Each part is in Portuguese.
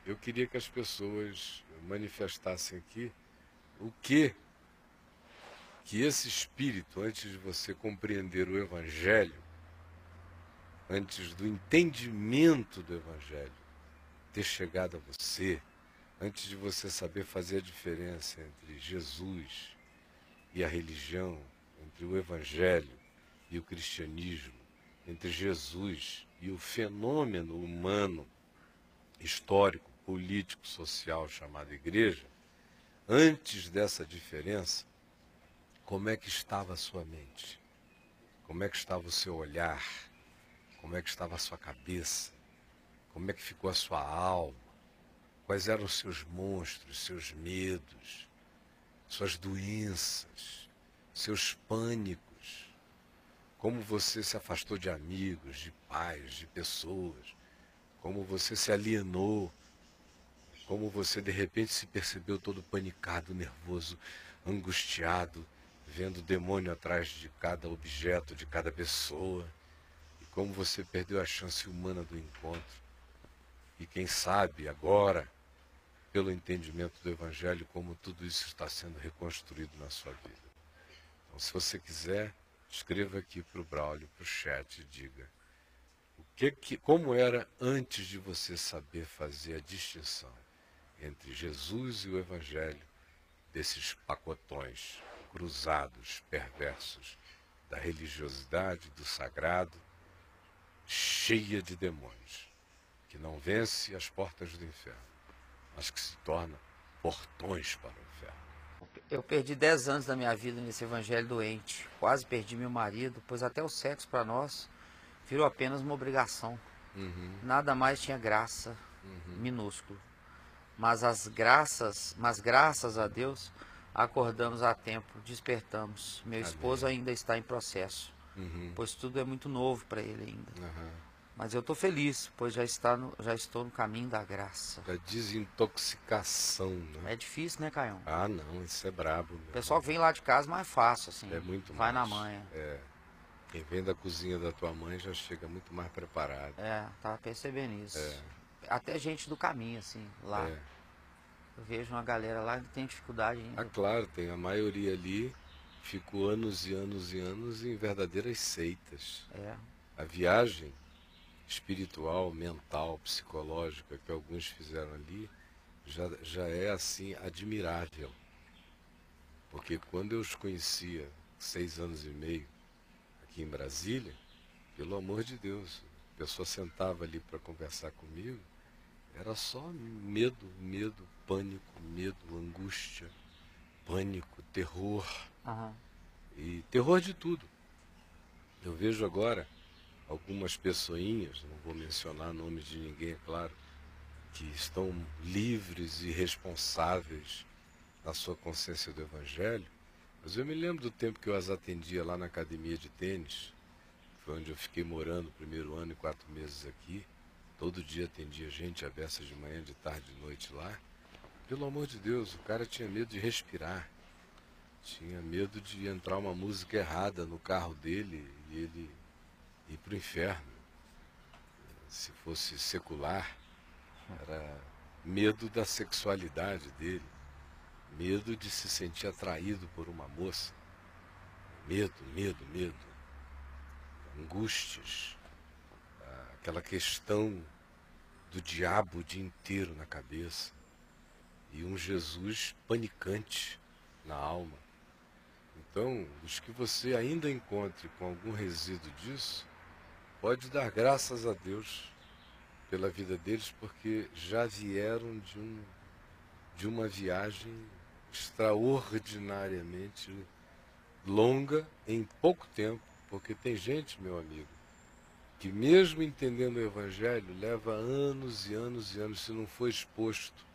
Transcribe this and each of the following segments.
eu queria que as pessoas manifestassem aqui o que esse espírito, antes de você compreender o Evangelho, antes do entendimento do Evangelho ter chegado a você, antes de você saber fazer a diferença entre Jesus e a religião, entre o Evangelho e o cristianismo, entre Jesus e o fenômeno humano, histórico, político, social chamado igreja, antes dessa diferença, como é que estava a sua mente? Como é que estava o seu olhar? Como é que estava a sua cabeça? Como é que ficou a sua alma? Quais eram os seus monstros, seus medos, suas doenças, seus pânicos? Como você se afastou de amigos, de pais, de pessoas? Como você se alienou? Como você de repente se percebeu todo panicado, nervoso, angustiado, vendo o demônio atrás de cada objeto, de cada pessoa? E como você perdeu a chance humana do encontro? E quem sabe agora, pelo entendimento do Evangelho, como tudo isso está sendo reconstruído na sua vida. Então, se você quiser, escreva aqui para o Braulio, para o chat, e diga como era antes de você saber fazer a distinção entre Jesus e o Evangelho, desses pacotões cruzados, perversos, da religiosidade, do sagrado, cheia de demônios, que não vence as portas do inferno, mas que se torna portões para o inferno. Eu perdi 10 anos da minha vida nesse evangelho doente. Quase perdi meu marido, pois até o sexo para nós virou apenas uma obrigação. Nada mais tinha graça, minúsculo. Mas graças a Deus, acordamos a tempo, despertamos. Meu esposo ainda está em processo, pois tudo é muito novo para ele ainda. Mas eu estou feliz, pois já estou no caminho da graça. Da desintoxicação, né? É difícil, né, Caião? Ah, não, isso é brabo. O pessoal que vem lá de casa mais fácil, assim. É muito vai mais. na manha. Quem vem da cozinha da tua mãe já chega muito mais preparado. Tava percebendo isso. Até gente do caminho, assim, lá. Eu vejo uma galera lá que tem dificuldade ainda. Ah, claro, tem a maioria ali, ficou anos e anos e anos em verdadeiras seitas. A viagem espiritual, mental, psicológica que alguns fizeram ali já é assim admirável. Porque quando eu os conhecia, 6 anos e meio, aqui em Brasília, pelo amor de Deus, a pessoa sentava ali para conversar comigo, era só medo, pânico, angústia, pânico, terror. E terror de tudo. Eu vejo agora algumas pessoinhas, não vou mencionar nomes de ninguém, é claro, que estão livres e responsáveis na sua consciência do Evangelho, mas eu me lembro do tempo que eu as atendia lá na academia de tênis, foi onde eu fiquei morando o primeiro ano e 4 meses aqui, todo dia atendia gente à beça de manhã, de tarde, de noite lá. Pelo amor de Deus, o cara tinha medo de respirar, tinha medo de entrar uma música errada no carro dele e ele ir para o inferno. Se fosse secular, era medo da sexualidade dele, medo de se sentir atraído por uma moça, medo, angústias, aquela questão do diabo o dia inteiro na cabeça e um Jesus panicante na alma. Então, os que você ainda encontre com algum resíduo disso, pode dar graças a Deus pela vida deles, porque já vieram de uma viagem extraordinariamente longa em pouco tempo, porque tem gente, meu amigo, que mesmo entendendo o Evangelho, leva anos e anos e anos, se não for exposto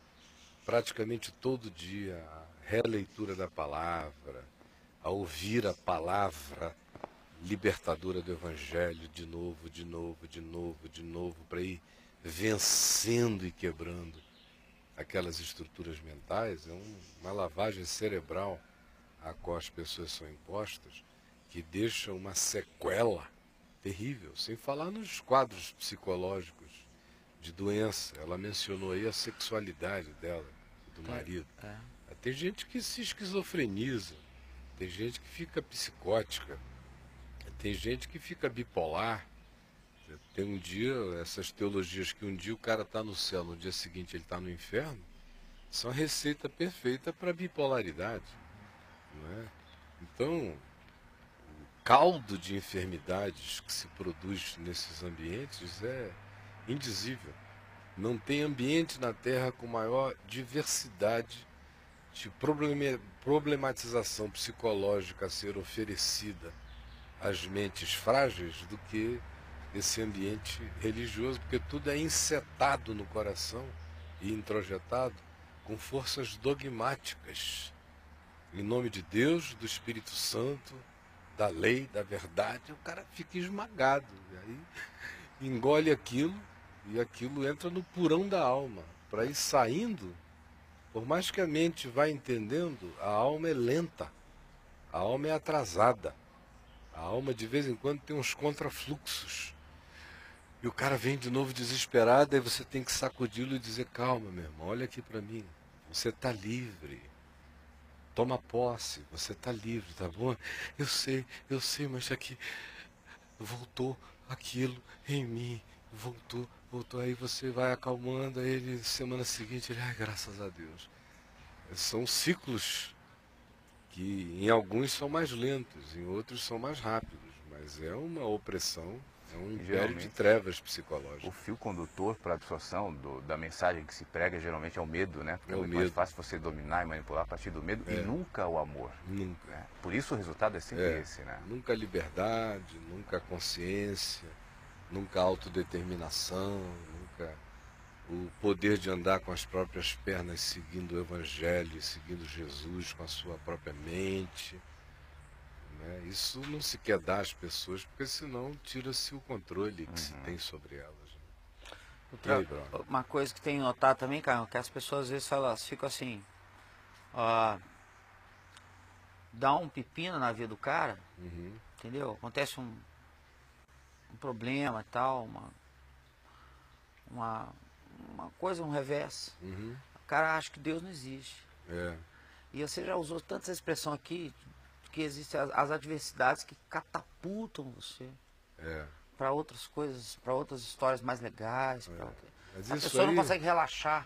praticamente todo dia à releitura da palavra, a ouvir a palavra libertadora do Evangelho de novo, para ir vencendo e quebrando aquelas estruturas mentais. É uma lavagem cerebral a qual as pessoas são impostas, que deixa uma sequela terrível, sem falar nos quadros psicológicos de doença. Ela mencionou aí a sexualidade dela, do marido. Tem gente que se esquizofreniza, tem gente que fica psicótica, tem gente que fica bipolar. Tem um dia, essas teologias que um dia o cara está no céu, no dia seguinte ele está no inferno, são a receita perfeita para bipolaridade. Não é? Então, o caldo de enfermidades que se produz nesses ambientes é indizível. Não tem ambiente na Terra com maior diversidade de problematização psicológica a ser oferecida às mentes frágeis do que esse ambiente religioso, porque tudo é encetado no coração e introjetado com forças dogmáticas, em nome de Deus, do Espírito Santo, da lei, da verdade. O cara fica esmagado, e aí engole aquilo, e aquilo entra no purão da alma. Para ir saindo, por mais que a mente vá entendendo, a alma é lenta, a alma é atrasada, a alma de vez em quando tem uns contrafluxos. E o cara vem de novo desesperado, aí você tem que sacudi-lo e dizer: calma, meu irmão, olha aqui para mim, você está livre, toma posse, você está livre, tá bom? Eu sei, mas aqui voltou aquilo em mim, voltou, aí você vai acalmando, aí ele, semana seguinte, ele, ai, graças a Deus. São ciclos que em alguns são mais lentos, em outros são mais rápidos, mas é uma opressão. É um império de trevas psicológicas. O fio condutor para a absorção da mensagem que se prega geralmente é o medo, né? Porque é muito mais fácil você dominar e manipular a partir do medo e nunca o amor. Nunca. Né? Por isso o resultado é sempre esse, né? Nunca a liberdade, nunca a consciência, nunca a autodeterminação, nunca o poder de andar com as próprias pernas seguindo o Evangelho, seguindo Jesus com a sua própria mente. Isso não se quer dar às pessoas, porque senão tira-se o controle que se tem sobre elas. Uma coisa que tenho notado também, Caio, que as pessoas às vezes elas ficam assim, dá um pepino na vida do cara, entendeu? Acontece um problema e tal, uma coisa, um revés. O cara acha que Deus não existe. E você já usou tanta essa expressão aqui, que existem as adversidades que catapultam você para outras coisas, para outras histórias mais legais. A pessoa não consegue relaxar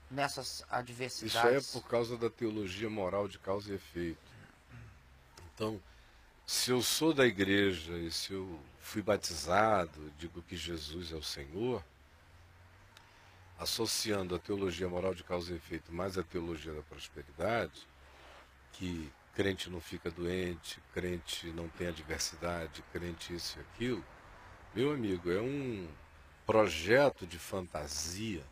nessas adversidades. Isso é por causa da teologia moral de causa e efeito. Então, se eu sou da igreja e se eu fui batizado, digo que Jesus é o Senhor, associando a teologia moral de causa e efeito mais a teologia da prosperidade, que crente não fica doente, crente não tem adversidade, crente isso e aquilo, meu amigo, é um projeto de fantasia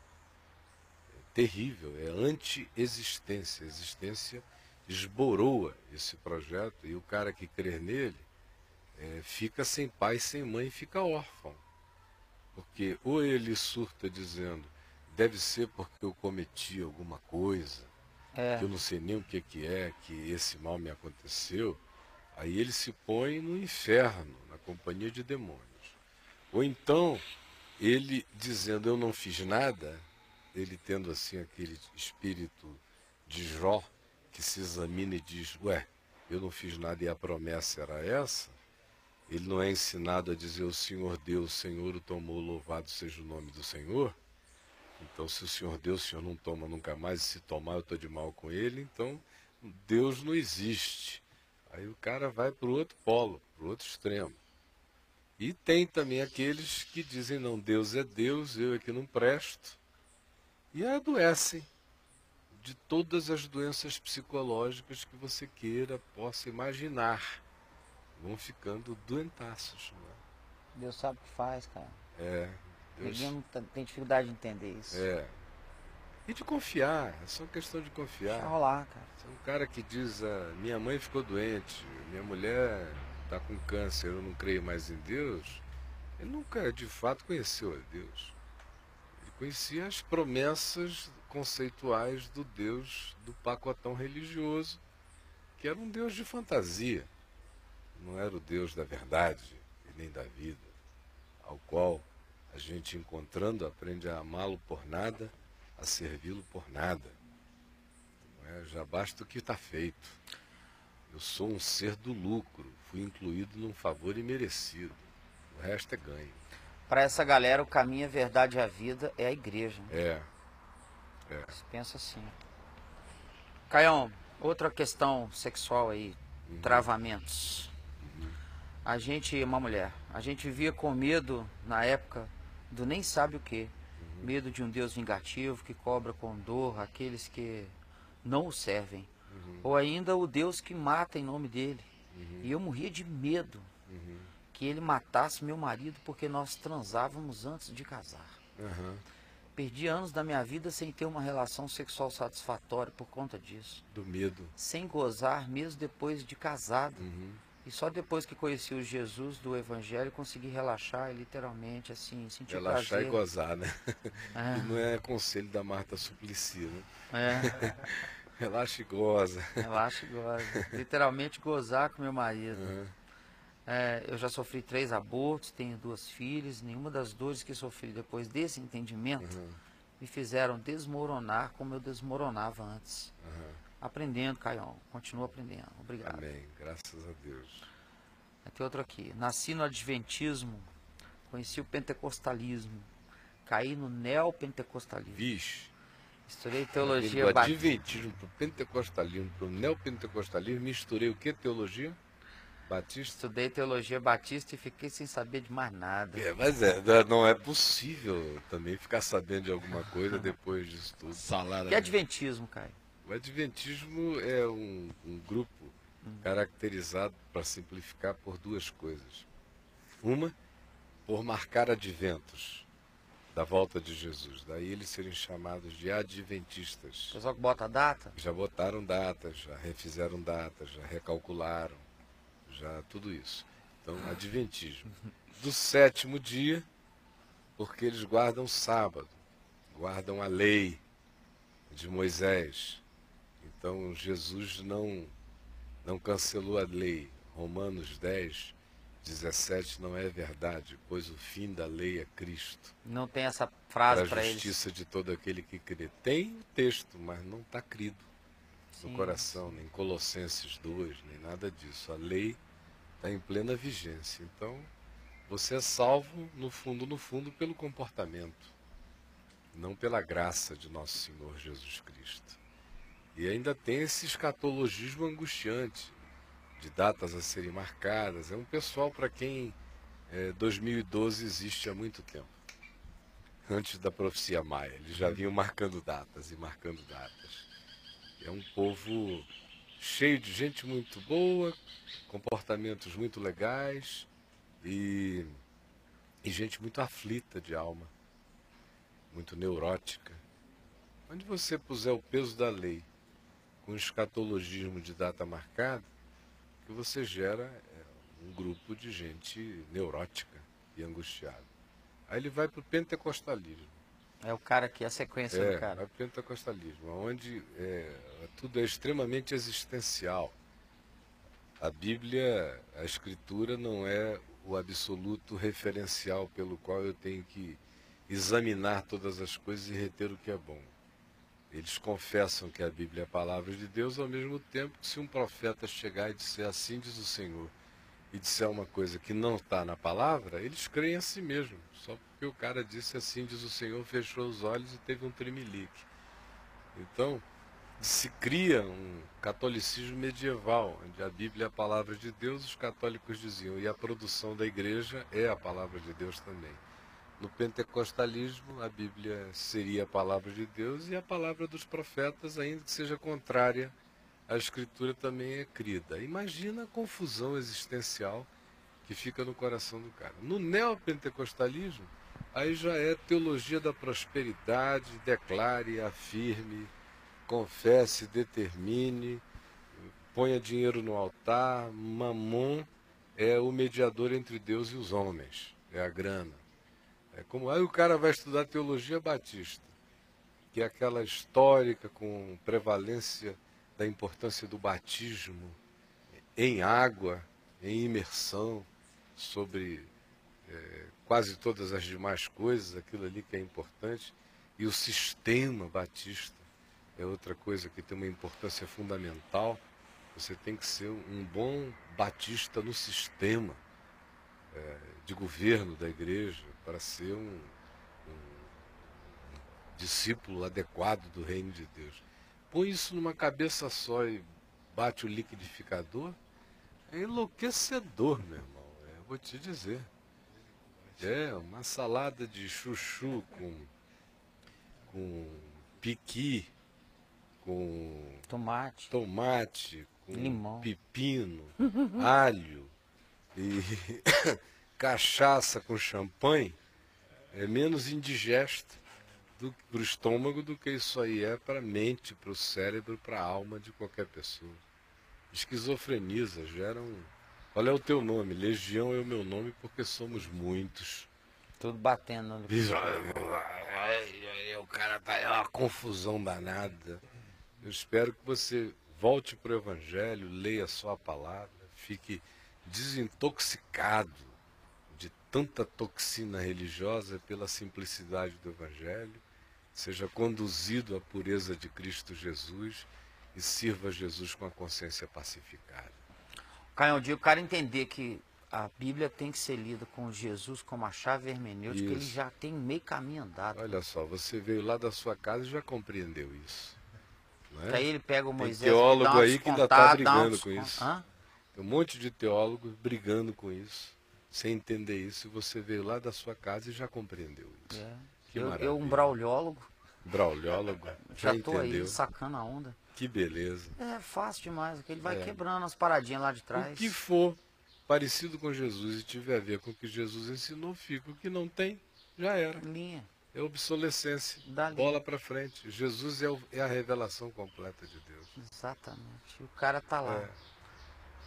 terrível, é anti-existência. A existência esboroa esse projeto e o cara que crer nele fica sem pai, sem mãe, fica órfão. Porque ou ele surta dizendo, deve ser porque eu cometi alguma coisa, que eu não sei nem o que é, que esse mal me aconteceu, aí ele se põe no inferno, na companhia de demônios. Ou então, ele dizendo, eu não fiz nada, ele tendo assim aquele espírito de Jó, que se examina e diz, eu não fiz nada e a promessa era essa, ele não é ensinado a dizer, o Senhor deu, o Senhor o tomou, louvado seja o nome do Senhor. Então, se o Senhor deu, o Senhor não toma nunca mais, e se tomar eu estou de mal com ele, então Deus não existe. Aí o cara vai para o outro polo, para o outro extremo. E tem também aqueles que dizem, não, Deus é Deus, eu é que não presto, e adoecem de todas as doenças psicológicas que você queira, possa imaginar. Vão ficando doentaços. Né? Deus sabe o que faz, cara. Deus... Ninguém tem dificuldade de entender isso. E de confiar, é só questão de confiar. Deixa rolar, cara. Você é um cara que diz, minha mãe ficou doente, minha mulher está com câncer, eu não creio mais em Deus. Ele nunca de fato conheceu a Deus. Ele conhecia as promessas conceituais do Deus do pacotão religioso, que era um Deus de fantasia. Não era o Deus da verdade e nem da vida, ao qual A gente encontrando aprende a amá-lo por nada, a servi-lo por nada. Não é? Já basta o que está feito. Eu sou um ser do lucro, fui incluído num favor imerecido. O resto é ganho. Para essa galera, o caminho, a verdade e a vida é a igreja. Né? Você pensa assim. Caião, outra questão sexual aí, travamentos. A gente, uma mulher, a gente vivia com medo na época do nem sabe o que. Medo de um Deus vingativo que cobra com dor aqueles que não o servem. Ou ainda o Deus que mata em nome dele. E eu morria de medo que ele matasse meu marido porque nós transávamos antes de casar. Perdi anos da minha vida sem ter uma relação sexual satisfatória por conta disso. Do medo. Sem gozar mesmo depois de casado. E só depois que conheci o Jesus do Evangelho consegui relaxar, literalmente, assim, sentir relaxar prazer. E gozar, né? E não é conselho da Marta Suplicy, né? Relaxa e goza. Relaxa e goza. Literalmente gozar com meu marido. Eu já sofri 3 abortos, tenho 2 filhas. Nenhuma das dores que sofri depois desse entendimento me fizeram desmoronar como eu desmoronava antes. Aprendendo, Caião. Continuo aprendendo. Obrigado. Amém. Graças a Deus. Tem outro aqui. Nasci no Adventismo, conheci o pentecostalismo, caí no neopentecostalismo. Vixe. Estudei teologia do adventismo para o pentecostalismo, para o neopentecostalismo, misturei o que? Teologia batista? Estudei teologia batista e fiquei sem saber de mais nada. Mas não é possível também ficar sabendo de alguma coisa depois disso tudo. E adventismo, Caio? O adventismo é um grupo caracterizado, para simplificar, por 2 coisas. Uma, por marcar adventos da volta de Jesus. Daí eles serem chamados de adventistas. O pessoal que bota a data? Já botaram datas, já refizeram datas, já recalcularam, já tudo isso. Então, adventismo. Do 7º dia, porque eles guardam o sábado, guardam a lei de Moisés. Então, Jesus não cancelou a lei. Romanos 10, 17 não é verdade, pois o fim da lei é Cristo. Não tem essa frase para eles. A justiça de todo aquele que crê. Tem o texto, mas não está crido no coração, nem Colossenses 2, nem nada disso. A lei está em plena vigência. Então, você é salvo, no fundo, pelo comportamento, não pela graça de nosso Senhor Jesus Cristo. E ainda tem esse escatologismo angustiante, de datas a serem marcadas. É um pessoal para quem 2012 existe há muito tempo. Antes da profecia maia, eles já vinham marcando datas e marcando datas. É um povo cheio de gente muito boa, comportamentos muito legais e gente muito aflita de alma, muito neurótica. Onde você puser o peso da lei com escatologismo de data marcada, que você gera um grupo de gente neurótica e angustiada. Aí ele vai para o pentecostalismo. É o cara que é a sequência do cara. É o pentecostalismo, onde tudo é extremamente existencial. A Bíblia, a Escritura, não é o absoluto referencial pelo qual eu tenho que examinar todas as coisas e reter o que é bom. Eles confessam que a Bíblia é a palavra de Deus, ao mesmo tempo que se um profeta chegar e disser assim diz o Senhor, e disser uma coisa que não está na palavra, eles creem a si mesmo. Só porque o cara disse assim diz o Senhor, fechou os olhos e teve um tremelique. Então, se cria um catolicismo medieval, onde a Bíblia é a palavra de Deus, os católicos diziam, e a produção da igreja é a palavra de Deus também. No pentecostalismo, a Bíblia seria a palavra de Deus e a palavra dos profetas, ainda que seja contrária à Escritura, também é crida. Imagina a confusão existencial que fica no coração do cara. No neopentecostalismo, aí já é teologia da prosperidade, declare, afirme, confesse, determine, ponha dinheiro no altar. Mamon é o mediador entre Deus e os homens, é a grana. É como aí o cara vai estudar teologia batista, que é aquela histórica com prevalência da importância do batismo em água, em imersão, sobre quase todas as demais coisas, aquilo ali que é importante, e o sistema batista é outra coisa que tem uma importância fundamental. Você tem que ser um bom batista no sistema de governo da igreja para ser um discípulo adequado do reino de Deus. Põe isso numa cabeça só e bate o liquidificador, é enlouquecedor, meu irmão. Eu vou te dizer. É uma salada de chuchu com piqui, com tomate, com limão, pepino, alho e cachaça com champanhe. É menos indigesto para o estômago do que isso aí é para a mente, para o cérebro, para a alma de qualquer pessoa. Esquizofreniza, gera um... Qual é o teu nome? Legião é o meu nome porque somos muitos. Tudo batendo. O cara tá é uma confusão danada. Eu espero que você volte para o Evangelho, leia só a palavra, fique desintoxicado de tanta toxina religiosa pela simplicidade do Evangelho, seja conduzido à pureza de Cristo Jesus e sirva Jesus com a consciência pacificada. Caio, um dia o cara entender que a Bíblia tem que ser lida com Jesus como a chave hermenêutica, ele já tem meio caminho andado. Olha só, você veio lá da sua casa e já compreendeu isso. Não é? Aí ele pega o Moisés... Tem teólogo aí que ainda está brigando com isso. Hã? Tem um monte de teólogos brigando com isso, sem entender isso, e você veio lá da sua casa e já compreendeu isso. Que maravilha. Um brauliólogo. Brauliólogo, já estou aí sacando a onda. Que beleza. É fácil demais, porque ele vai quebrando as paradinhas lá de trás. O que for parecido com Jesus e tiver a ver com o que Jesus ensinou, fica. O que não tem, já era. Linha. É obsolescência. Bola para frente. Jesus é a revelação completa de Deus. Exatamente. O cara tá lá.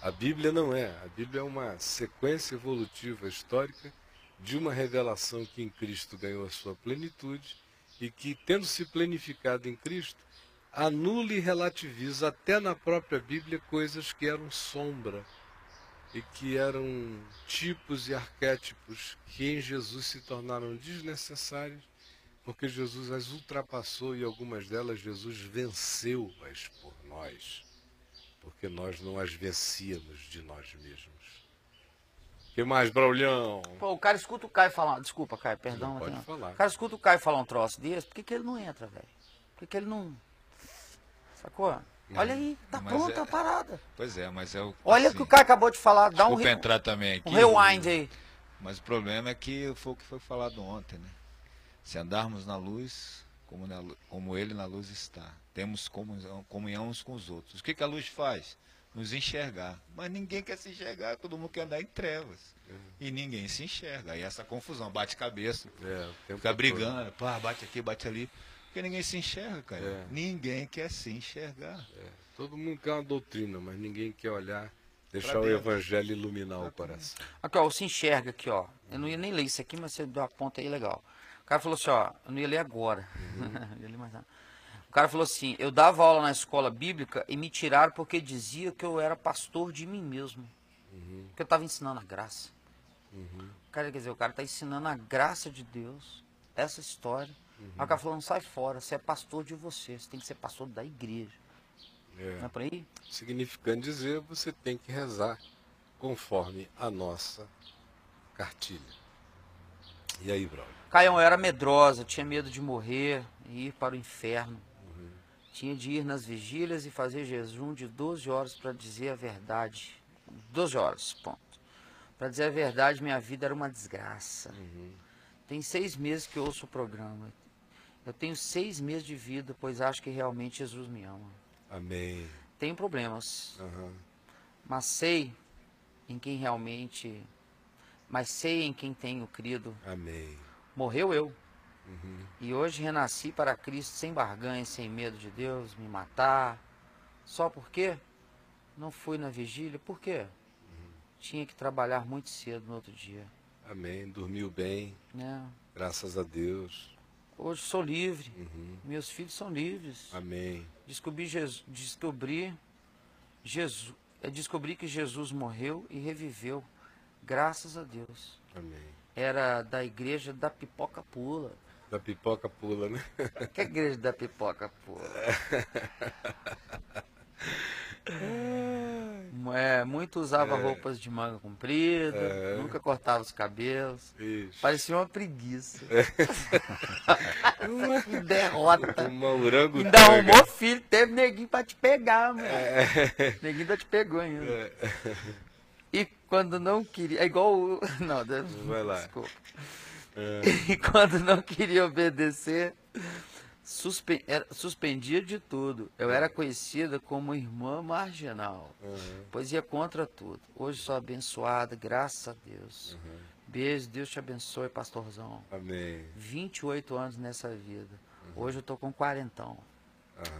A Bíblia não é. A Bíblia é uma sequência evolutiva histórica de uma revelação que em Cristo ganhou a sua plenitude e que, tendo se plenificado em Cristo, anula e relativiza até na própria Bíblia coisas que eram sombra e que eram tipos e arquétipos que em Jesus se tornaram desnecessários, porque Jesus as ultrapassou e algumas delas Jesus venceu-as por nós, porque nós não as vencíamos de nós mesmos. Que mais, Braulhão? Pô, o cara escuta o Caio falar... Desculpa, Caio, perdão. Não pode falar. O cara escuta o Caio falar um troço desse, por que ele não entra, velho? Por que ele não... Sacou? Olha aí, tá pronta a parada. Pois é, mas é o... Olha o que o Caio acabou de falar, dá um... entrar também aqui. Um rewind aí. Mas o problema é que foi o que foi falado ontem, né? Se andarmos na luz, como ele na luz está, temos comunhão uns com os outros. O que a luz faz? Nos enxergar. Mas ninguém quer se enxergar, todo mundo quer andar em trevas. E ninguém se enxerga. Aí essa confusão, bate cabeça, fica brigando, pá, bate aqui, bate ali. Porque ninguém se enxerga, cara. Ninguém quer se enxergar. Todo mundo quer uma doutrina, mas ninguém quer olhar, deixar o Evangelho iluminar o coração. Aqui, ó, se enxerga aqui, ó. Eu não ia nem ler isso aqui, mas você deu uma ponta aí legal. O cara falou assim, ó, eu não ia ler agora. Não ia ler mais nada. O cara falou assim, eu dava aula na escola bíblica e me tiraram porque dizia que eu era pastor de mim mesmo. Que eu estava ensinando a graça. O cara, quer dizer, o cara está ensinando a graça de Deus, essa história. Aí o cara falou, não sai fora, você é pastor de você tem que ser pastor da igreja. Não é por aí? Significando dizer, você tem que rezar conforme a nossa cartilha. E aí, brother? Caião, eu era medrosa, tinha medo de morrer e ir para o inferno. Tinha de ir nas vigílias e fazer jejum de 12 horas para dizer a verdade. 12 horas, ponto. Para dizer a verdade, minha vida era uma desgraça. Tem 6 meses que eu ouço o programa. Eu tenho 6 meses de vida, pois acho que realmente Jesus me ama. Amém. Tenho problemas, mas sei em quem realmente... Mas sei em quem tenho crido. Amém. Morreu eu. E hoje renasci para Cristo sem barganha, sem medo de Deus me matar. Só porque não fui na vigília. Por quê? Tinha que trabalhar muito cedo no outro dia. Amém. Dormiu bem. Graças a Deus. Hoje sou livre. Meus filhos são livres. Amém. Descobri que Jesus morreu e reviveu. Graças a Deus. Amém. era da igreja da Pipoca Pula. Da Pipoca Pula, né? Que igreja da Pipoca Pula? Muito usava roupas de manga comprida, nunca cortava os cabelos. Isso. Parecia uma preguiça. Uma derrota. Uma orango. Ainda arrumou filho, teve neguinho pra te pegar, mano. Neguinho ainda te pegou ainda. E quando não queria. É igual o. Não, vai lá. Desculpa. E quando não queria obedecer, suspendia de tudo. Eu era conhecida como irmã marginal, pois ia contra tudo. Hoje sou abençoada, graças a Deus. Beijo, Deus te abençoe, pastorzão. Amém. 28 anos nessa vida. Hoje eu tô com 40.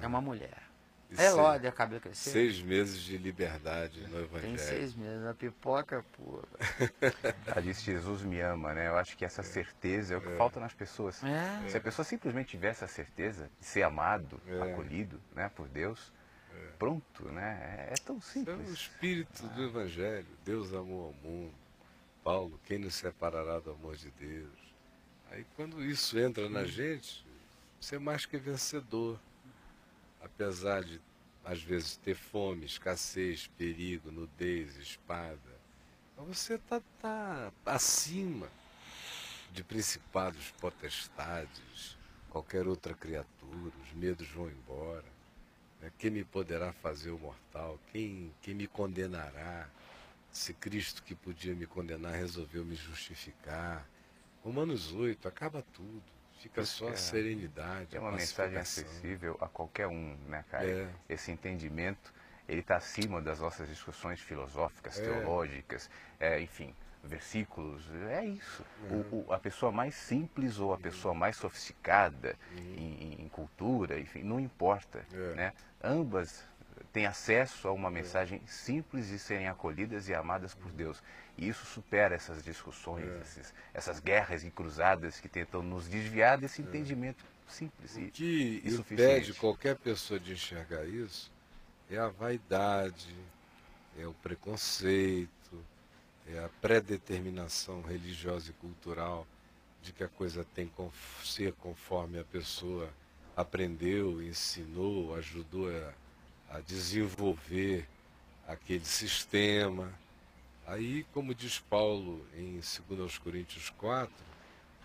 É uma mulher. E lógico, a cabelo crescer. 6 meses de liberdade no Evangelho. Tem 6 meses, na Pipoca Pula. Ela disse, Jesus me ama, né? Eu acho que essa certeza é o que falta nas pessoas. Se a pessoa simplesmente tiver essa certeza de ser amado, acolhido, né, por Deus, pronto, né? É tão simples. É o espírito do Evangelho. Deus amou ao mundo. Paulo, quem nos separará do amor de Deus? Aí quando isso entra na gente, você é mais que vencedor. Apesar de, às vezes, ter fome, escassez, perigo, nudez, espada, você tá acima de principados, potestades, qualquer outra criatura. Os medos vão embora. Né? Quem me poderá fazer o mortal? Quem me condenará? Se Cristo, que podia me condenar, resolveu me justificar. Romanos 8, acaba tudo. Fica só a serenidade. É uma mensagem acessível a qualquer um, né, Caio? Esse entendimento, ele está acima das nossas discussões filosóficas, teológicas, enfim, versículos, é isso. A pessoa mais simples ou a pessoa mais sofisticada em cultura, enfim, não importa, né? Ambas têm acesso a uma mensagem simples de serem acolhidas e amadas por Deus. E isso supera essas discussões, essas guerras e cruzadas que tentam nos desviar desse entendimento simples o que impede qualquer pessoa de enxergar isso é a vaidade, é o preconceito, é a predeterminação religiosa e cultural de que a coisa tem que ser conforme a pessoa aprendeu, ensinou, ajudou a desenvolver aquele sistema. Aí, como diz Paulo em 2 Coríntios 4,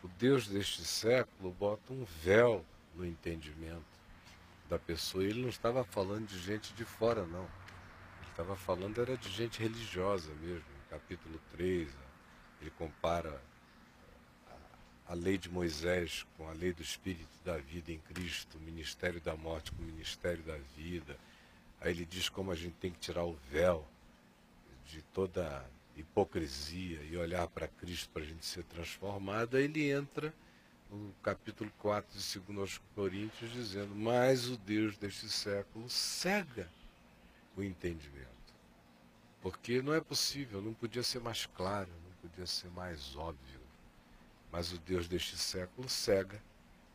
o Deus deste século bota um véu no entendimento da pessoa. Ele não estava falando de gente de fora, não. Ele estava falando era de gente religiosa mesmo. No capítulo 3, ele compara a lei de Moisés com a lei do Espírito da vida em Cristo, o ministério da morte com o ministério da vida. Aí ele diz como a gente tem que tirar o véu de toda hipocrisia e olhar para Cristo para a gente ser transformado. Aí ele entra no capítulo 4 de 2 Coríntios dizendo: mas o Deus deste século cega o entendimento. Porque não é possível, não podia ser mais claro, não podia ser mais óbvio. Mas o Deus deste século cega.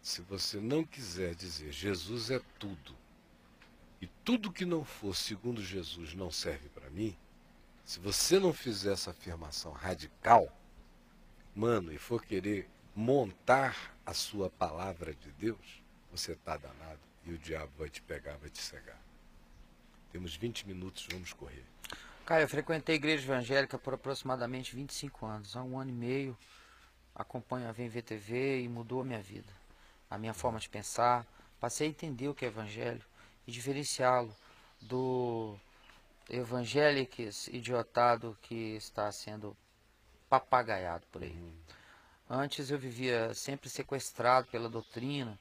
Se você não quiser dizer Jesus é tudo, e tudo que não for segundo Jesus não serve para mim, se você não fizer essa afirmação radical, mano, e for querer montar a sua palavra de Deus, você está danado e o diabo vai te pegar, vai te cegar. Temos 20 minutos, vamos correr. Cara, eu frequentei a igreja evangélica por aproximadamente 25 anos. Há 1 ano e meio, acompanho a VMVTV e mudou a minha vida. A minha forma de pensar. Passei a entender o que é evangelho e diferenciá-lo do evangélico idiotado que está sendo papagaiado por aí. Antes eu vivia sempre sequestrado pela doutrina,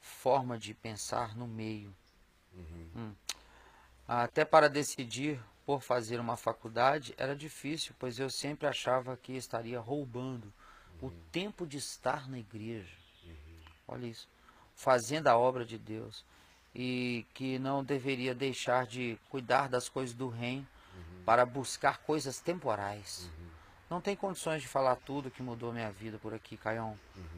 forma de pensar no meio. Até para decidir por fazer uma faculdade era difícil, pois eu sempre achava que estaria roubando o tempo de estar na igreja. Olha isso. Fazendo a obra de Deus. E que não deveria deixar de cuidar das coisas do reino para buscar coisas temporais. Não tem condições de falar tudo que mudou minha vida por aqui, Caião.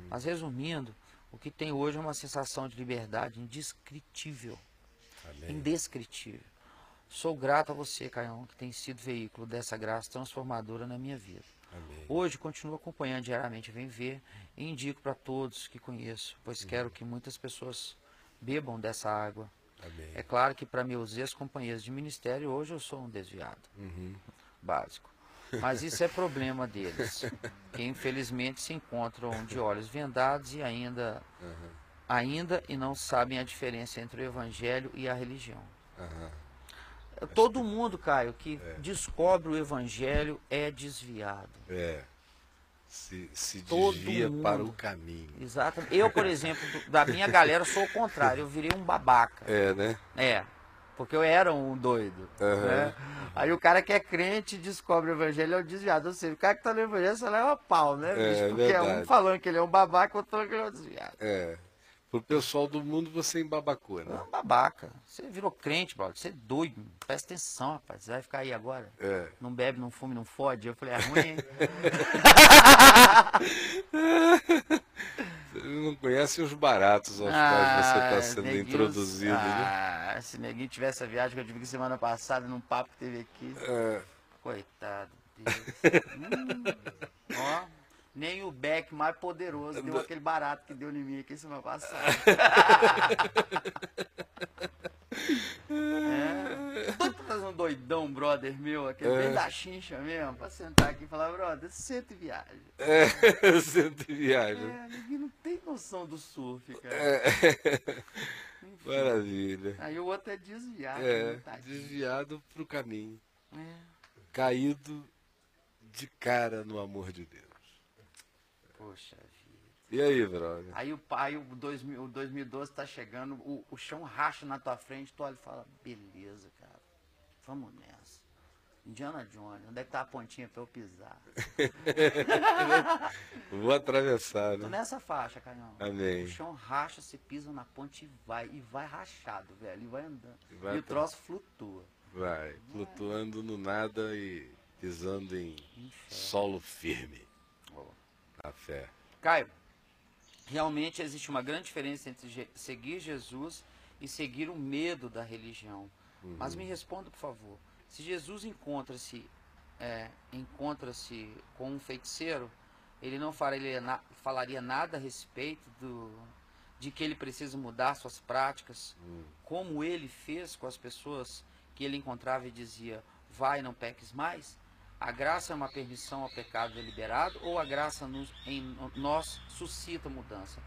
Mas resumindo, o que tem hoje é uma sensação de liberdade indescritível. Amém. Indescritível. Sou grato a você, Caião, que tem sido veículo dessa graça transformadora na minha vida. Amém. Hoje continuo acompanhando diariamente, vem ver e indico para todos que conheço, pois quero que muitas pessoas bebam dessa água. Amém. É claro que para meus ex-companheiros de ministério, hoje eu sou um desviado, básico. Mas isso é problema deles, que infelizmente se encontram de olhos vendados e ainda e não sabem a diferença entre o evangelho e a religião. Todo mundo, Caio, que descobre o evangelho é desviado. Se Todo desvia mundo. para o caminho. Exatamente. Eu, por exemplo, da minha galera, sou o contrário. Eu virei um babaca. Né? Porque eu era um doido. Né? Aí o cara que é crente descobre o evangelho é o desviado. Ou seja, o cara que tá no evangelho só leva pau, né, bicho? Porque é um falando que ele é um babaca, outro falando que ele é um desviado. Pro pessoal do mundo você embabacou, né? É um babaca. Você virou crente, brother. Você é doido. Presta atenção, rapaz. Você vai ficar aí agora? Não bebe, não fume, não fode. Eu falei, é ruim, hein? Você não conhece os baratos aos quais você está sendo introduzido, né? Se neguinho tivesse a viagem que eu tive semana passada num papo que teve aqui. Coitado Deus. Ó, nem o Beck mais poderoso deu aquele barato que deu em mim aqui semana passada. Tô trazendo um doidão, brother meu, aquele bem da chincha mesmo, pra sentar aqui e falar, brother, senta e viaja. Senta e viaja. Ninguém não tem noção do surf, cara. Enfim. Maravilha. Aí o outro é desviado. Desviado pro caminho. Caído de cara no amor de Deus. Poxa vida. E aí, brother? Aí o 2012 tá chegando, o chão racha na tua frente, tu olha e fala, beleza, cara, vamos nessa. Indiana Jones, onde é que tá a pontinha pra eu pisar? Vou atravessar, Tô né? nessa faixa, Canhão. Amém. O chão racha, você pisa na ponte e vai rachado, velho, e vai andando. Vai e o troço flutua. Vai, flutuando no nada e pisando em solo firme. Na fé. Caio, realmente existe uma grande diferença entre seguir Jesus e seguir o medo da religião. Mas me responda, por favor. Se Jesus encontra-se com um feiticeiro, ele não falaria nada a respeito de que ele precisa mudar suas práticas, como ele fez com as pessoas que ele encontrava e dizia, vai, não peques mais? A graça é uma permissão ao pecado deliberado ou a graça em nós suscita mudança?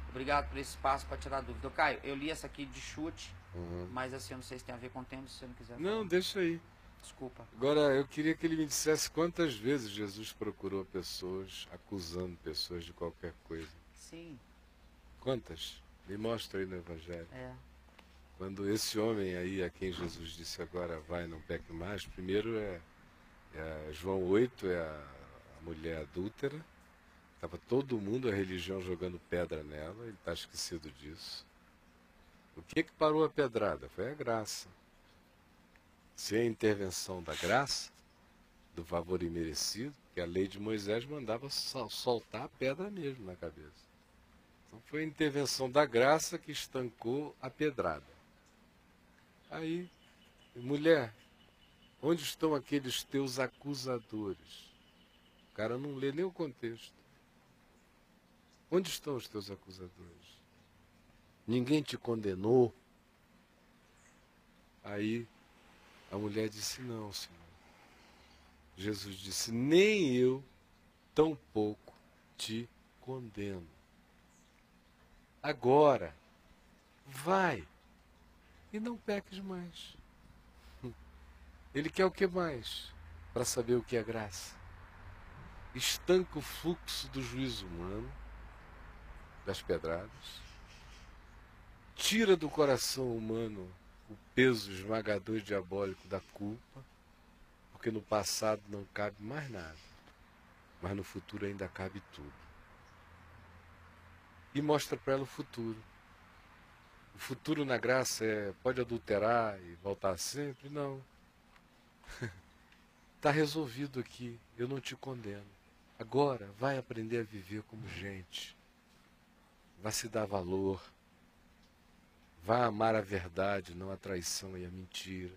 Obrigado por esse espaço para tirar dúvida. Caio, eu li essa aqui de chute, mas assim, eu não sei se tem a ver com o tempo, se você não quiser falar. Não, deixa aí. Desculpa. Agora, eu queria que ele me dissesse quantas vezes Jesus procurou pessoas, acusando pessoas de qualquer coisa. Sim. Quantas? Me mostra aí no Evangelho. Quando esse homem aí, a quem Jesus disse agora, vai, não peque mais, primeiro João 8, a mulher adúltera. Estava todo mundo, a religião, jogando pedra nela, ele está esquecido disso. O que parou a pedrada? Foi a graça. Se a intervenção da graça, do favor imerecido, que a lei de Moisés mandava soltar a pedra mesmo na cabeça. Então foi a intervenção da graça que estancou a pedrada. Aí, mulher, onde estão aqueles teus acusadores? O cara não lê nem o contexto. Onde estão os teus acusadores? Ninguém te condenou? Aí a mulher disse, não, Senhor. Jesus disse, nem eu tampouco te condeno. Agora, vai e não peques mais. Ele quer o que mais? Para saber o que é graça. Estanca o fluxo do juízo humano, das pedradas. Tira do coração humano o peso esmagador e diabólico da culpa, porque no passado não cabe mais nada, mas no futuro ainda cabe tudo. E mostra para ela o futuro. O futuro na graça pode adulterar e voltar sempre? Não. Está resolvido aqui, eu não te condeno. Agora vai aprender a viver como gente. Vai se dar valor. Vá amar a verdade, não a traição e a mentira.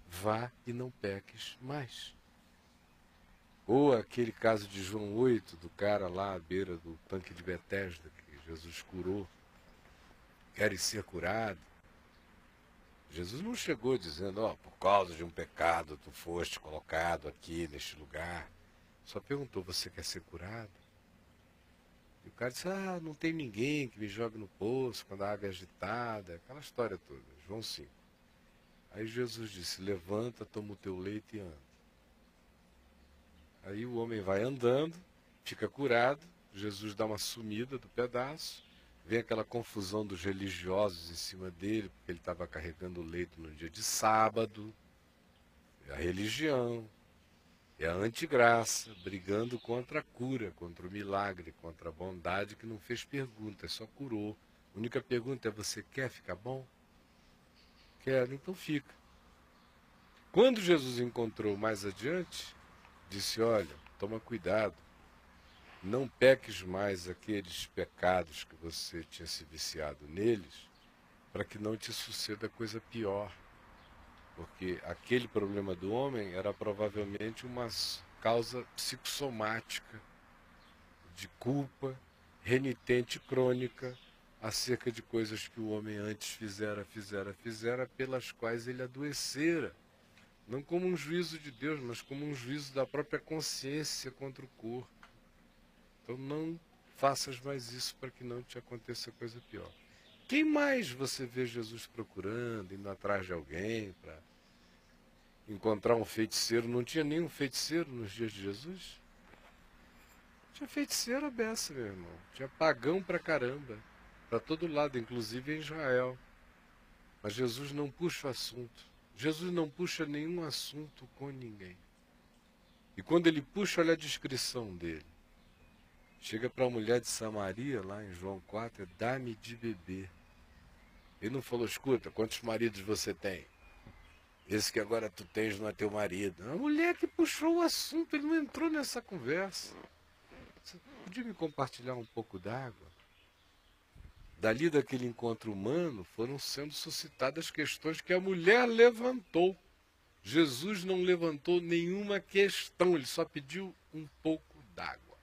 Vá e não peques mais. Ou aquele caso de João 8, do cara lá à beira do tanque de Betesda, que Jesus curou. Querem ser curado. Jesus não chegou dizendo, ó, por causa de um pecado tu foste colocado aqui neste lugar. Só perguntou, você quer ser curado? E o cara disse, ah, não tem ninguém que me jogue no poço quando a água é agitada, aquela história toda, João 5. Aí Jesus disse, levanta, toma o teu leito e anda. Aí o homem vai andando, fica curado, Jesus dá uma sumida do pedaço, vem aquela confusão dos religiosos em cima dele, porque ele estava carregando o leito no dia de sábado, é a religião, é a antigraça, brigando contra a cura, contra o milagre, contra a bondade, que não fez perguntas, só curou. A única pergunta é, você quer ficar bom? Quero, então fica. Quando Jesus encontrou mais adiante, disse, olha, toma cuidado, não peques mais aqueles pecados que você tinha se viciado neles, para que não te suceda coisa pior. Porque aquele problema do homem era provavelmente uma causa psicossomática, de culpa, renitente crônica, acerca de coisas que o homem antes fizera, pelas quais ele adoecera. Não como um juízo de Deus, mas como um juízo da própria consciência contra o corpo. Então não faças mais isso para que não te aconteça coisa pior. Quem mais você vê Jesus procurando, indo atrás de alguém para encontrar um feiticeiro? Não tinha nenhum feiticeiro nos dias de Jesus? Tinha feiticeiro a beça, meu irmão. Tinha pagão pra caramba. Para todo lado, inclusive em Israel. Mas Jesus não puxa o assunto. Jesus não puxa nenhum assunto com ninguém. E quando ele puxa, olha a descrição dele. Chega para a mulher de Samaria, lá em João 4, dá-me de beber. Ele não falou, escuta, quantos maridos você tem? Esse que agora tu tens não é teu marido. A mulher que puxou o assunto, ele não entrou nessa conversa. Você podia me compartilhar um pouco d'água? Dali daquele encontro humano foram sendo suscitadas questões que a mulher levantou. Jesus não levantou nenhuma questão, ele só pediu um pouco d'água.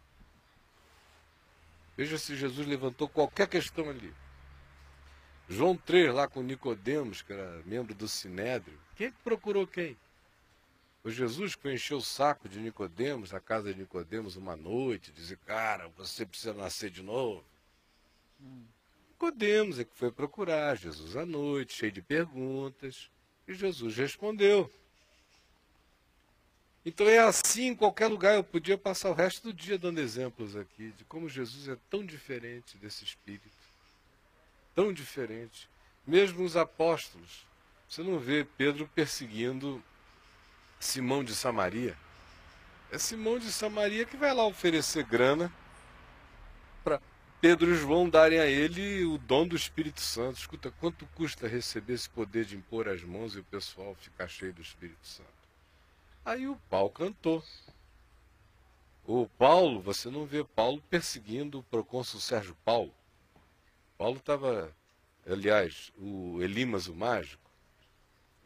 Veja se Jesus levantou qualquer questão ali. João 3, lá com Nicodemos, que era membro do Sinédrio, quem procurou quem? Foi Jesus que encheu o saco de Nicodemos, na casa de Nicodemos, uma noite, dizer, cara, você precisa nascer de novo. Nicodemos é que foi procurar Jesus à noite, cheio de perguntas, e Jesus respondeu. Então é assim em qualquer lugar. Eu podia passar o resto do dia dando exemplos aqui de como Jesus é tão diferente desse espírito. Tão diferente. Mesmo os apóstolos. Você não vê Pedro perseguindo Simão de Samaria. É Simão de Samaria que vai lá oferecer grana para Pedro e João darem a ele o dom do Espírito Santo. Escuta, quanto custa receber esse poder de impor as mãos e o pessoal ficar cheio do Espírito Santo? Aí o pau cantou. O Paulo, você não vê Paulo perseguindo o procônsul Sérgio Paulo. Paulo estava, aliás, o Elimas o Mágico.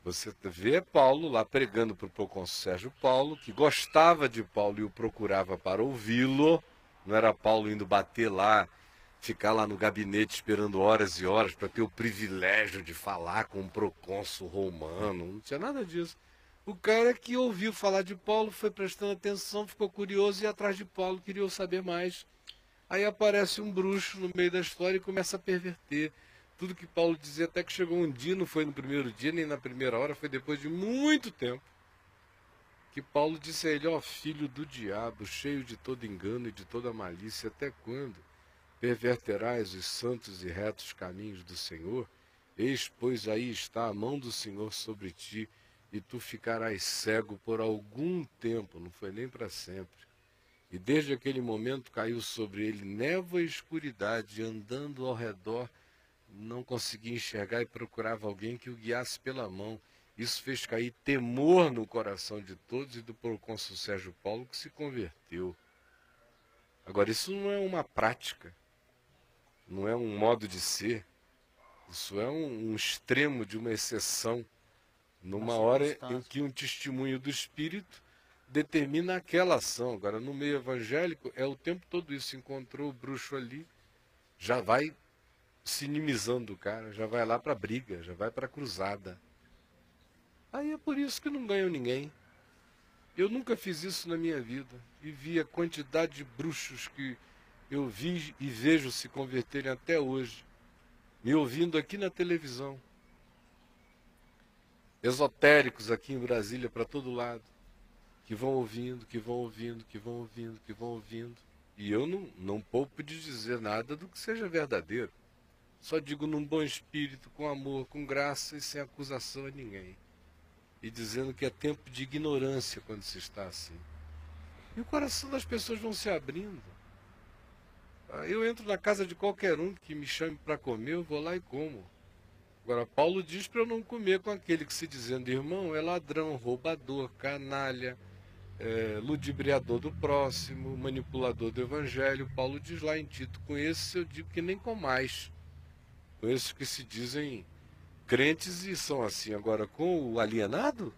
Você vê Paulo lá pregando para o procônsul Sérgio Paulo, que gostava de Paulo e o procurava para ouvi-lo. Não era Paulo indo bater lá, ficar lá no gabinete esperando horas e horas para ter o privilégio de falar com um procônsul romano. Não tinha nada disso. O cara que ouviu falar de Paulo foi prestando atenção, ficou curioso e ia atrás de Paulo, queria saber mais. Aí aparece um bruxo no meio da história e começa a perverter tudo que Paulo dizia, até que chegou um dia, não foi no primeiro dia, nem na primeira hora, foi depois de muito tempo, que Paulo disse a ele, ó filho do diabo, cheio de todo engano e de toda malícia, até quando perverterás os santos e retos caminhos do Senhor? Eis, pois, aí está a mão do Senhor sobre ti, e tu ficarás cego por algum tempo, não foi nem para sempre. E desde aquele momento caiu sobre ele névoa e escuridade, e andando ao redor, não conseguia enxergar e procurava alguém que o guiasse pela mão. Isso fez cair temor no coração de todos e do procônsul Sérgio Paulo, que se converteu. Agora, isso não é uma prática, não é um modo de ser, isso é um extremo de uma exceção, numa hora em que um testemunho do Espírito determina aquela ação. Agora, no meio evangélico, é o tempo todo isso. Encontrou o bruxo ali, já vai se inimizando o cara, já vai lá para briga, já vai para cruzada. Aí é por isso que não ganham ninguém. Eu nunca fiz isso na minha vida e vi a quantidade de bruxos que eu vi e vejo se converterem até hoje, me ouvindo aqui na televisão. Esotéricos aqui em Brasília para todo lado, que vão ouvindo, que vão ouvindo, que vão ouvindo, que vão ouvindo. E eu não poupo de dizer nada do que seja verdadeiro. Só digo num bom espírito, com amor, com graça e sem acusação a ninguém. E dizendo que é tempo de ignorância quando se está assim. E o coração das pessoas vão se abrindo. Eu entro na casa de qualquer um que me chame para comer, eu vou lá e como. Agora, Paulo diz para eu não comer com aquele que, se dizendo irmão, é ladrão, roubador, canalha, ludibriador do próximo, manipulador do evangelho. Paulo diz lá em Tito, com esses eu digo que nem comais. Com esses que se dizem crentes e são assim. Agora, com o alienado,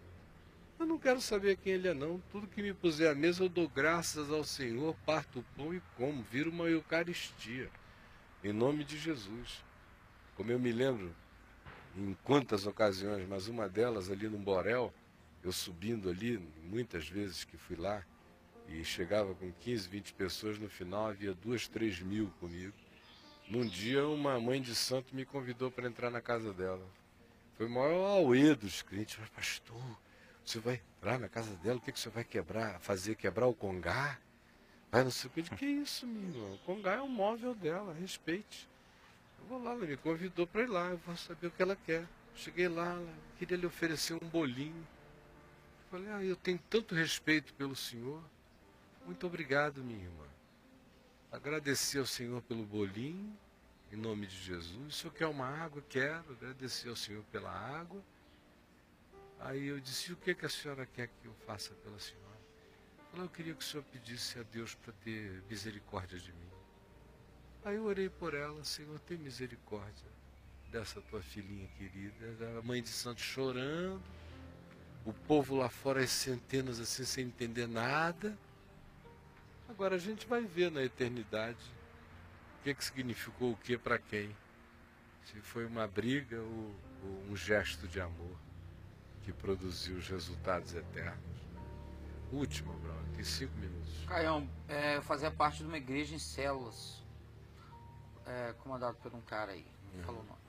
eu não quero saber quem ele é não. Tudo que me puser à mesa eu dou graças ao Senhor, parto o pão e como. Vira uma eucaristia. Em nome de Jesus. Como eu me lembro, em quantas ocasiões, mas uma delas ali no Borel, eu subindo ali, muitas vezes que fui lá, e chegava com 15, 20 pessoas, no final havia 2, 3 mil comigo. Num dia uma mãe de santo me convidou para entrar na casa dela. Foi o maior auê dos crentes. Mas, pastor, você vai entrar na casa dela, o que você vai fazer? Quebrar o congá? Vai não sei o que. Que isso, minha irmã? O congá é um móvel dela, respeite. Eu vou lá, ela me convidou para ir lá, eu vou saber o que ela quer. Cheguei lá, ela queria lhe oferecer um bolinho. Falei, eu tenho tanto respeito pelo senhor. Muito obrigado, minha irmã. Agradeci ao Senhor pelo bolinho, em nome de Jesus. O senhor quer uma água? Quero. Agradeci ao Senhor pela água. Aí eu disse, o que a senhora quer que eu faça pela senhora? Falei, eu queria que o senhor pedisse a Deus para ter misericórdia de mim. Aí eu orei por ela, Senhor, tem misericórdia dessa tua filhinha querida. A mãe de santo chorando, o povo lá fora, as centenas assim, sem entender nada. Agora a gente vai ver na eternidade o que significou o que para quem. Se foi uma briga ou um gesto de amor que produziu os resultados eternos. Última, brother, tem 5 minutos. Caião, eu fazia parte de uma igreja em células, comandado por um cara aí, não falou o nome.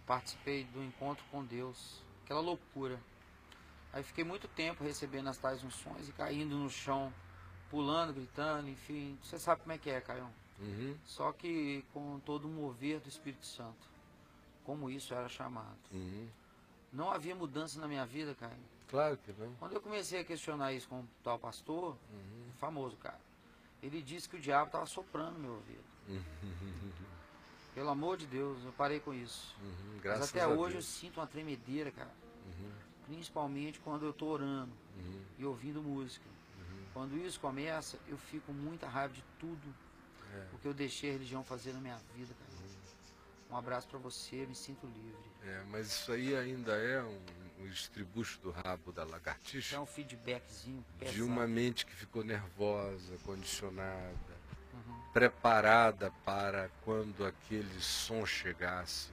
Participei do encontro com Deus, aquela loucura. Aí fiquei muito tempo recebendo as tais unções e caindo no chão, pulando, gritando, enfim. Você sabe como é que é, Caião. Uhum. Só que com todo o mover do Espírito Santo, como isso era chamado. Uhum. Não havia mudança na minha vida, Caião. Claro que não. Quando eu comecei a questionar isso com o tal pastor, famoso cara, ele disse que o diabo estava soprando no meu ouvido. Pelo amor de Deus, eu parei com isso. Mas até hoje eu sinto uma tremedeira, cara. Principalmente quando eu estou orando e ouvindo música. Quando isso começa, eu fico com muita raiva de tudo, porque eu deixei a religião fazer na minha vida, cara. Um abraço para você, me sinto livre. Mas isso aí ainda é um estribucho do rabo da lagartixa. É um feedbackzinho pesado. De uma mente que ficou nervosa, condicionada, preparada para quando aquele som chegasse,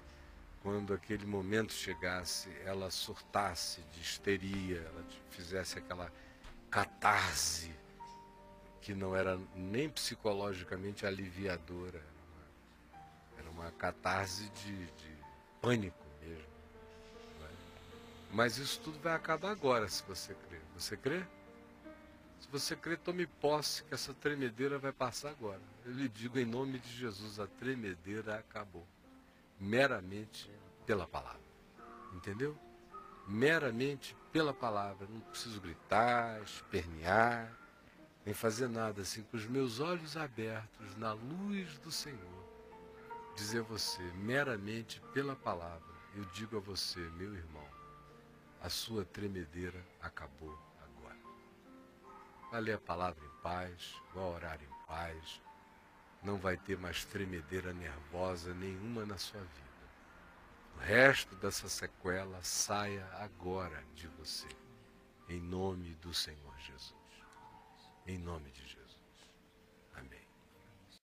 quando aquele momento chegasse, ela surtasse de histeria, ela fizesse aquela catarse que não era nem psicologicamente aliviadora. Era uma catarse de pânico mesmo. Mas isso tudo vai acabar agora, se você crer. Você crê? Se você crê, tome posse que essa tremedeira vai passar agora. Eu lhe digo em nome de Jesus, a tremedeira acabou. Meramente pela palavra. Entendeu? Meramente pela palavra. Não preciso gritar, espernear, nem fazer nada assim, com os meus olhos abertos na luz do Senhor. Dizer a você, meramente pela palavra, eu digo a você, meu irmão, a sua tremedeira acabou agora. Vai ler a palavra em paz, vai orar em paz, não vai ter mais tremedeira nervosa nenhuma na sua vida. O resto dessa sequela saia agora de você, em nome do Senhor Jesus. Em nome de Jesus.